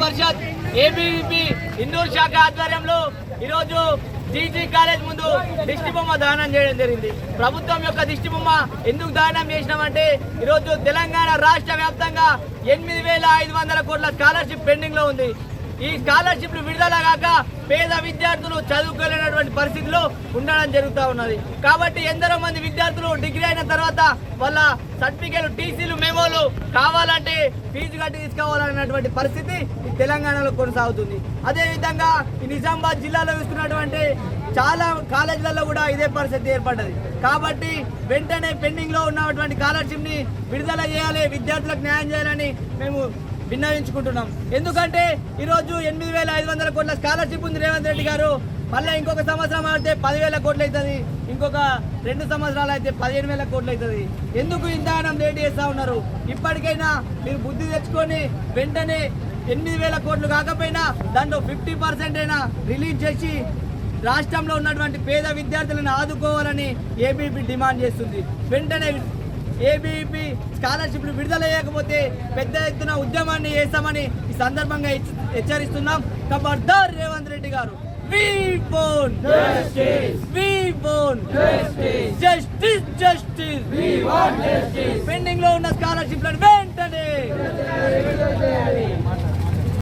పరిషత్ ABVP Indur శాఖ ఆధ్వర్యంలో ఈరోజు జీజీ కాలేజ్ ముందు దిష్టి బొమ్మ దానం చేయడం జరిగింది. ప్రభుత్వం యొక్క దిష్టి బొమ్మ ఎందుకు దానం చేసినామంటే ఈరోజు తెలంగాణ రాష్ట్ర వ్యాప్తంగా 8,500 కోట్ల స్కాలర్షిప్ పెండింగ్ లో ఉంది. ఈ స్కాలర్షిప్లు విడుదల కాక పేద విద్యార్థులు చదువుకోలేనటువంటి పరిస్థితిలో ఉండడం జరుగుతూ ఉన్నది. కాబట్టి ఎందరో మంది విద్యార్థులు డిగ్రీ అయిన తర్వాత వాళ్ళ సర్టిఫికేట్లు, టీసీలు, మెమోలు కావాలంటే ఫీజు కట్టి తీసుకోవాలన్నటువంటి పరిస్థితి తెలంగాణలో కొనసాగుతుంది. అదేవిధంగా ఈ నిజామాబాద్ జిల్లాలో చూసుకున్నటువంటి చాలా కాలేజీలలో కూడా ఇదే పరిస్థితి ఏర్పడ్డది. కాబట్టి వెంటనే పెండింగ్ లో ఉన్నటువంటి స్కాలర్షిప్ ని విడుదల చేయాలి, విద్యార్థులకు న్యాయం చేయాలని మేము విన్నవించుకుంటున్నాం. ఎందుకంటే ఈరోజు 8,500 కోట్ల స్కాలర్షిప్ ఉంది రేవంత్ రెడ్డి గారు. మళ్ళీ ఇంకొక సంవత్సరం అయితే 10,000 కోట్లు అవుతుంది, ఇంకొక 2 సంవత్సరాలు అయితే 15,000 కోట్లు అవుతుంది. ఎందుకు ఇంతగానం లేట్ చేస్తూ ఉన్నారు? ఇప్పటికైనా మీరు బుద్ధి తెచ్చుకొని వెంటనే 8,000 కోట్లు కాకపోయినా దాంట్లో 50% అయినా రిలీజ్ చేసి రాష్ట్రంలో ఉన్నటువంటి పేద విద్యార్థులను ఆదుకోవాలని ఏబీవీపీ డిమాండ్ చేస్తుంది. వెంటనే ఏబీవీపీ స్కాలర్షిప్లు విడుదల చేయకపోతే పెద్ద ఎత్తున ఉద్యమాన్ని చేస్తామని ఈ సందర్భంగా హెచ్చరిస్తున్నాం. ఖబర్దార్ రేవంత్ రెడ్డి గారు, we want justice, we want justice, justice, justice, we want justice. Pending లో ఉన్న స్కాలర్షిప్లను వెంటనే